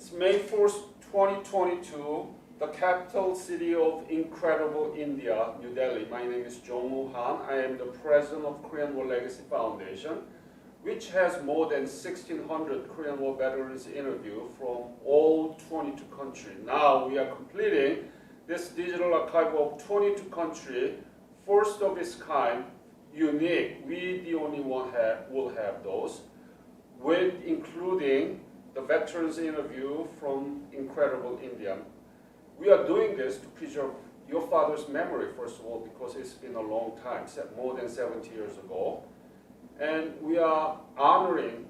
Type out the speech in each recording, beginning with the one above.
It's May 4th, 2022, the capital city of incredible India, New Delhi. My name is Jong-Woo Han. I am the president of Korean War Legacy Foundation, which has more than 1,600 Korean War veterans interviewed from all 22 countries. Now we are completing this digital archive of 22 countries, first of its kind, unique. We, the only one, will have those, with including the veterans interview from incredible India. We are doing this to preserve your father's memory, first of all, because it's been a long time, more than 70 years ago. And we are honoring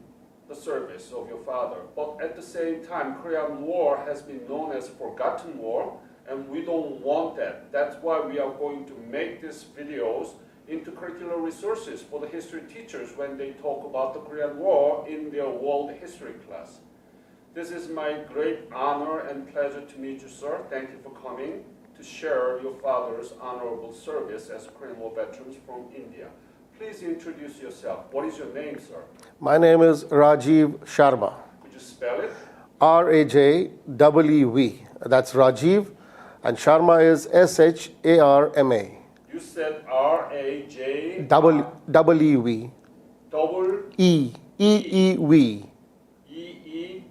the service of your father. But at the same time, Korean War has been known as forgotten war, and we don't want that. That's why we are going to make these videos into curricular resources for the history teachers when they talk about the Korean War in their world history class. This is my great honor and pleasure to meet you, sir. Thank you for coming to share your father's honorable service as Korean War veterans from India. Please introduce yourself. What is your name, sir? My name is Rajeev Sharma. Could you spell it? R-A-J-E-E-V. That's Rajeev, and Sharma is S-H-A-R-M-A. You said R-A-J... W-E-V. Double... E. E-E-V.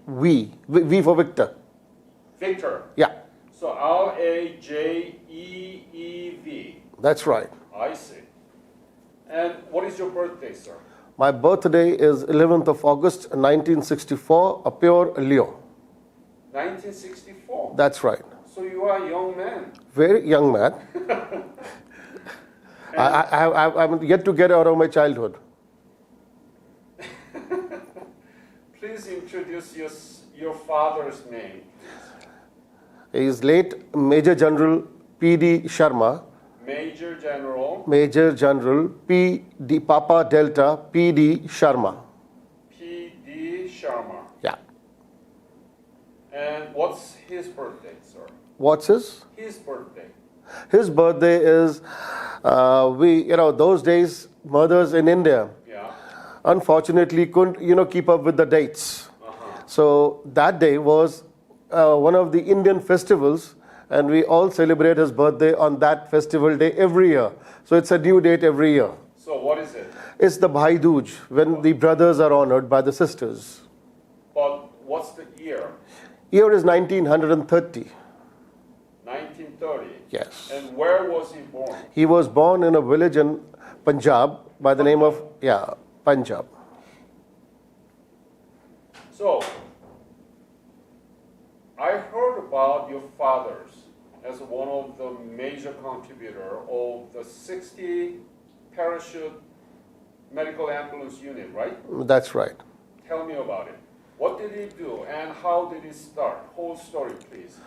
V. V for Victor. Victor. Yeah. So R-A-J-E-E-V. That's right. I see. And what is your birthday, sir? My birthday is 11th of August 1964, a pure Leo. 1964? That's right. So you are a young man. Very young man. I'm yet to get out of my childhood. Please introduce your father's name. He is late Major General P.D. Sharma. Major General. Major General P.D. Papa Delta P.D. Sharma. P.D. Sharma. Yeah. And what's his birthday, sir? What's his? His birthday. His birthday is, those days, mothers in India, unfortunately couldn't, keep up with the dates. So that day was one of the Indian festivals, and we all celebrate his birthday on that festival day every year. So it's a new date every year. So what is it? It's the Bhai Dooj, when the brothers are honored by the sisters. But what's the year? Year is 1930. 1930? Yes. And where was he born? He was born in a village in Punjab by the name of, Punjab. So, I heard about your father's as one of the major contributor of the 60 parachute medical ambulance unit, right? That's right. Tell me about it. What did he do and how did he start? Whole story, please.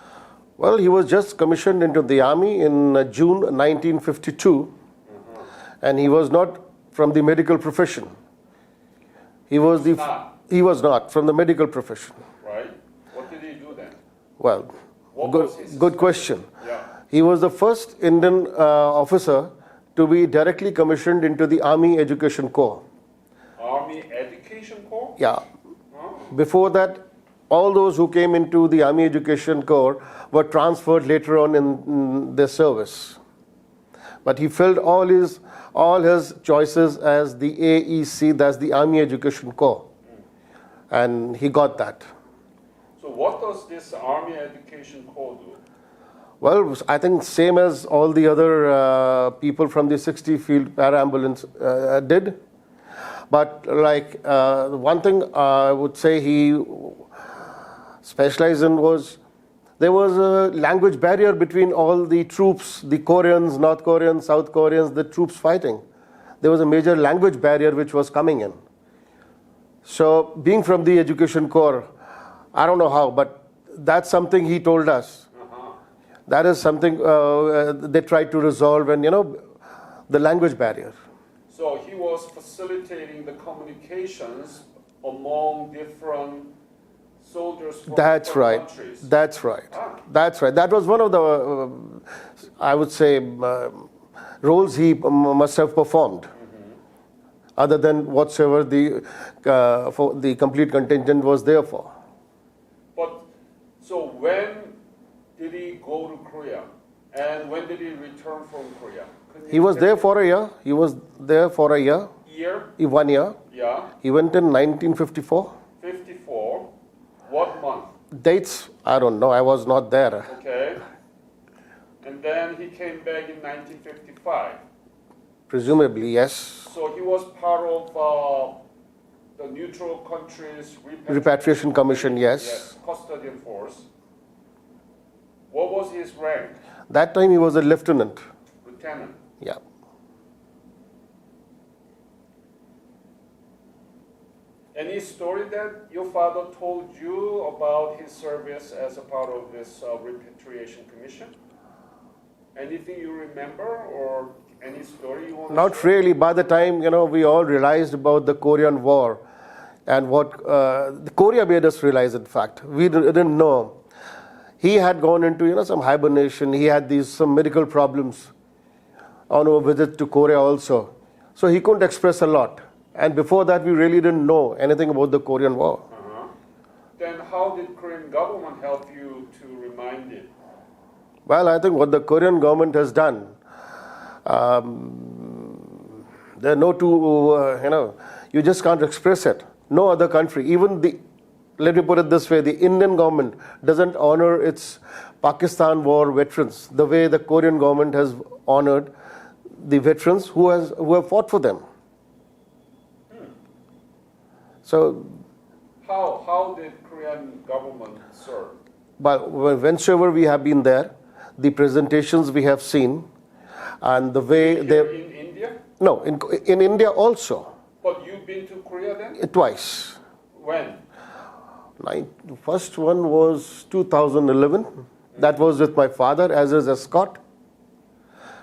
Well, he was just commissioned into the army in June 1952, and he was not from the medical profession. He was not from the medical profession. Right. What did he do then? Well, good question. Yeah. He was the first Indian officer to be directly commissioned into the Army Education Corps. Army Education Corps? Yeah. Oh. Before that, all those who came into the Army Education Corps were transferred later on in their service. But he filled all his choices as the AEC, that's the Army Education Corps. And he got that. So what does this Army Education Corps do? Well, I think same as all the other people from the 60 field para-ambulance did. But one thing I would say he specialized in was, there was a language barrier between all the troops, the Koreans, North Koreans, South Koreans, the troops fighting. There was a major language barrier which was coming in. So being from the Education Corps, I don't know how, but that's something he told us. That is something they tried to resolve, and the language barrier. So he was facilitating the communications among different soldiers from different countries. That's right. That's right. That was one of the, I would say, roles he must have performed. Other than whatsoever the complete contingent was there for. But So when did he go to Korea? And when did he return from Korea? He was there for a year. He was there for a year. Year? 1 year. Yeah. He went in 1954. 54. What month? Dates, I don't know. I was not there. Okay. And then he came back in 1955. Presumably, yes. So he was part of the neutral countries Repatriation Commission, yes. Yes, custodian force. What was his rank? That time he was a lieutenant. Lieutenant. Yeah. Any story that your father told you about his service as a part of this repatriation commission? Anything you remember or any story you want to Not share? really. By the time, we all realized about the Korean War and what the Korea made us realize, in fact. We didn't know. He had gone into, some hibernation. He had some medical problems on our visit to Korea also. So he couldn't express a lot. And before that, we really didn't know anything about the Korean War. Then how did Korean government help you to remind it? Well, I think what the Korean government has done, there are no two, you just can't express it. No other country, let me put it this way, the Indian government doesn't honor its Pakistan war veterans the way the Korean government has honored the veterans who have fought for them. So, how did Korean government serve? but whenever we have been there, the presentations we have seen, and the way Here they in India? no in India also But you've been to Korea then? twice. When? The first one was 2011. That was with my father as his escort.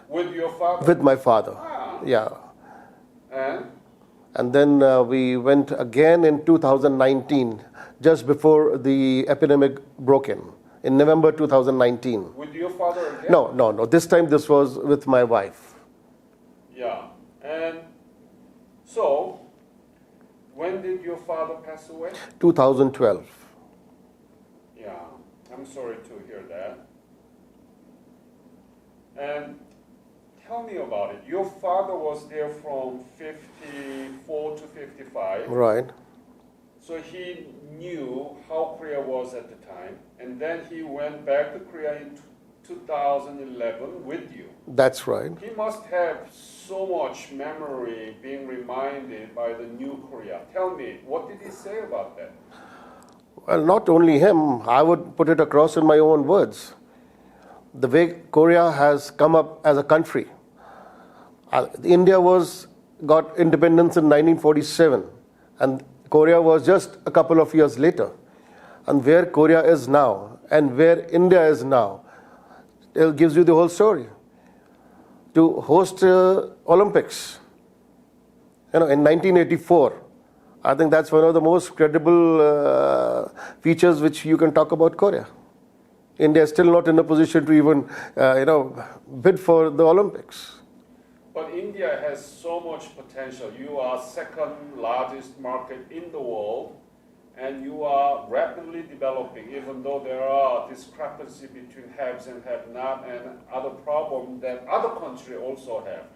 With your father? With my father, yeah. And then we went again in 2019, just before the epidemic broke in November 2019. With your father again? No. This time this was with my wife. Yeah. And so, when did your father pass away? 2012. Yeah, I'm sorry to hear that. And tell me about it. Your father was there from 54 to 55. Right. So he knew how Korea was at the time. And then he went back to Korea in 2011 with you. That's right. He must have so much memory being reminded by the new Korea. Tell me, what did he say about that? Well, not only him, I would put it across in my own words. The way Korea has come up as a country. India got independence in 1947, and Korea was just a couple of years later. And where Korea is now, and where India is now, it gives you the whole story. To host Olympics, in 1984, I think that's one of the most credible features which you can talk about Korea. India is still not in a position to even, bid for the Olympics. But India has so much potential. You are second largest market in the world, and you are rapidly developing, even though there are discrepancy between haves and have-not and other problems that other countries also have,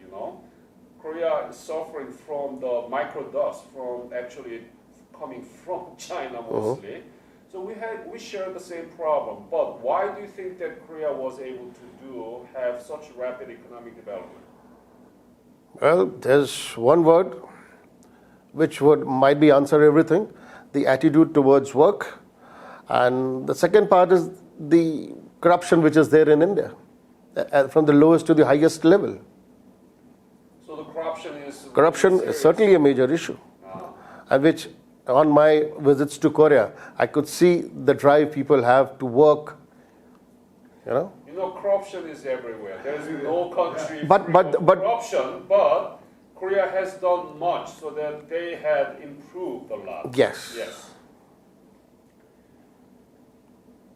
Korea is suffering from the microdust from actually coming from China mostly. So we share the same problem. But why do you think that Korea was able to have such rapid economic development? Well, there's one word which might be answer everything: the attitude towards work. And the second part is the corruption which is there in India, from the lowest to the highest level. So the corruption is Corruption is certainly a major issue, and which on my visits to Korea, I could see the drive people have to work. Corruption is everywhere. There is no country But corruption, but Korea has done much so that they have improved a lot. Yes. Yes.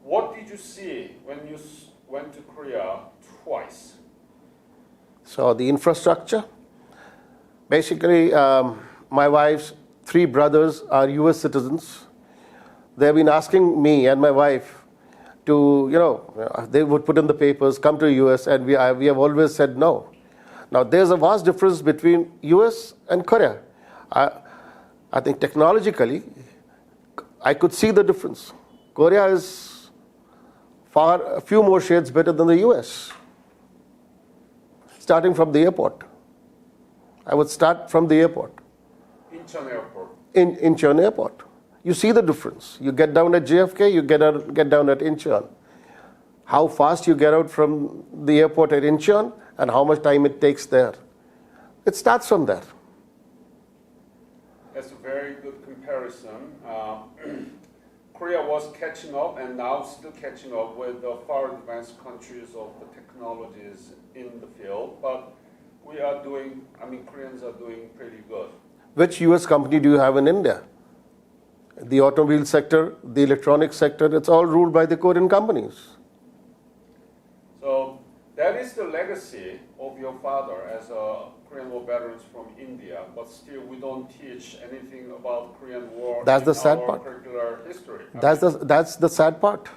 What did you see when you went to Korea twice? So the infrastructure. Basically, my wife's 3 brothers are U.S. citizens. They have been asking me and my wife to, they would put in the papers, come to US, and we have always said no. Now, there's a vast difference between US and Korea. I think technologically, I could see the difference. Korea is a few more shades better than the US. Starting from the airport. I would start from the airport. Incheon Airport. In Incheon Airport. You see the difference. You get down at JFK, you get down at Incheon. How fast you get out from the airport at Incheon and how much time it takes there. It starts from there. That's a very good comparison. Korea was catching up and now still catching up with the far advanced countries of the technologies in the field, but Koreans are doing pretty good. Which US company do you have in India? The automobile sector, the electronics sector, it's all ruled by the Korean companies. So that is the legacy of your father as a Korean War veterans from India, but still we don't teach anything about Korean War That's the sad our part. curricular history. That's the sad part.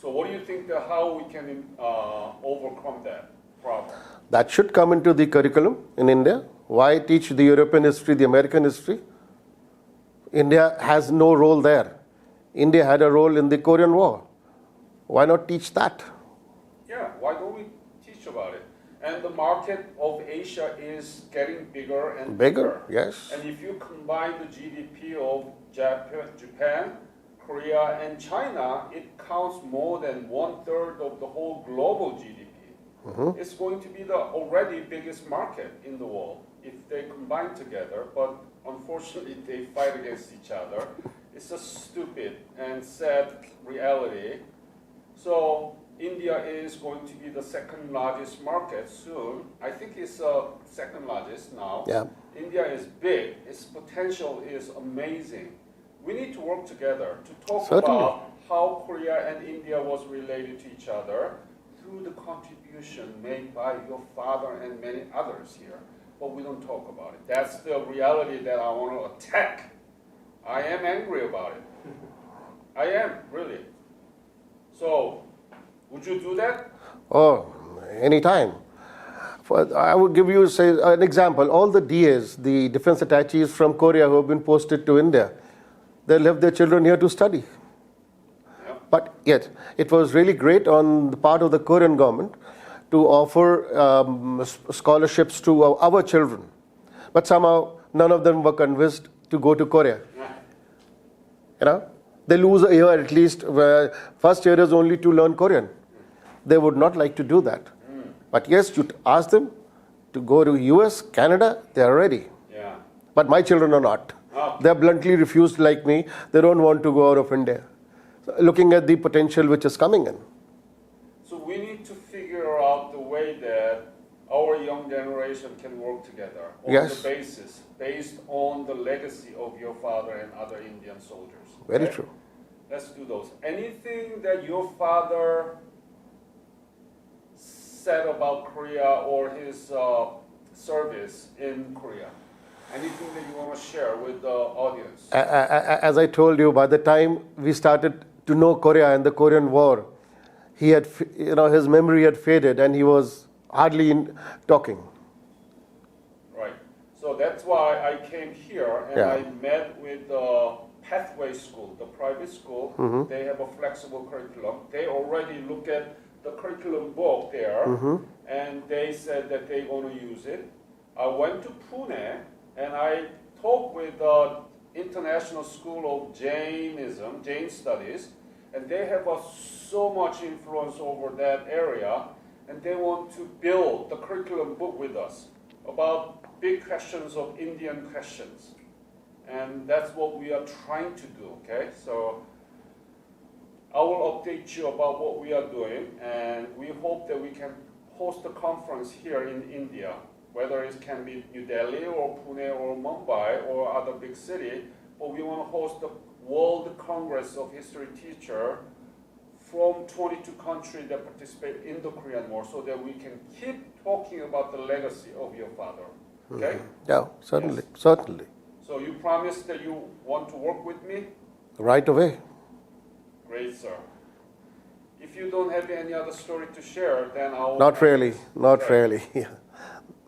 So what do you think how we can overcome that problem? That should come into the curriculum in India. Why teach the European history, the American history? India has no role there. India had a role in the Korean War. Why not teach that? Yeah, why don't we teach about it? And the market of Asia is getting bigger and bigger. Yes. And if you combine the GDP of Japan, Korea, and China, it counts more than 1/3 of the whole global GDP. Mm-hmm. It's going to be the already biggest market in the world if they combine together, but unfortunately they fight against each other. It's a stupid and sad reality. So India is going to be the second largest market soon. I think it's second largest now. Yeah. India is big. Its potential is amazing. We need to work together to talk about how Korea and India was related to each other through the contribution made by your father and many others here. But we don't talk about it. That's the reality that I want to attack. I am angry about it. I am, really. So, would you do that? Oh, anytime. I would give you, say, an example. All the DAs, the defense attaches from Korea who have been posted to India, they left their children here to study. Yeah. But yet, it was really great on the part of the Korean government to offer scholarships to our children. But somehow, none of them were convinced to go to Korea. They lose a year at least, where first year is only to learn Korean. They would not like to do that. But yes, you ask them to go to US, Canada, they are ready. Yeah. But my children are not. Okay. They are bluntly refused like me. They don't want to go out of India. So looking at the potential which is coming in. So we need to figure out the way that our young generation can work together on Yes. the basis, based on the legacy of your father and other Indian soldiers. Very Okay? true. Let's do those. Anything that your father said about Korea or his service in Korea? Anything that you want to share with the audience? As I told you, by the time we started to know Korea and the Korean War, he had, his memory had faded and he was hardly talking. Right. So that's why I came here and I met with the Pathway School, the private school. Mm-hmm. They have a flexible curriculum. They already look at the curriculum book there, and they said that they're going to use it. I went to Pune and I talked with the International School of Jainism, Jain Studies, and they have so much influence over that area, and they want to build the curriculum book with us about big questions of Indian questions. And that's what we are trying to do, okay? So I will update you about what we are doing, and we hope that we can host a conference here in India, whether it can be New Delhi or Pune or Mumbai or other big city, but we want to host the World Congress of History Teacher from 22 countries that participate in the Korean War so that we can keep talking about the legacy of your father, okay? Yeah, certainly, Yes. certainly. So you promise that you want to work with me? Right away. Great, sir. you don't have any other story to share, then I'll... Not really, not really. Yeah.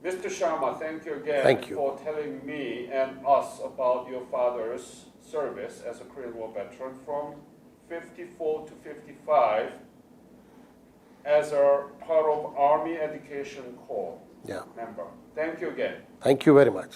Mr. Sharma, thank you again Thank you. for telling me and us about your father's service as a Korean War veteran from 54 to 55 as a part of Army Education Corps member. Thank you again. Thank you very much.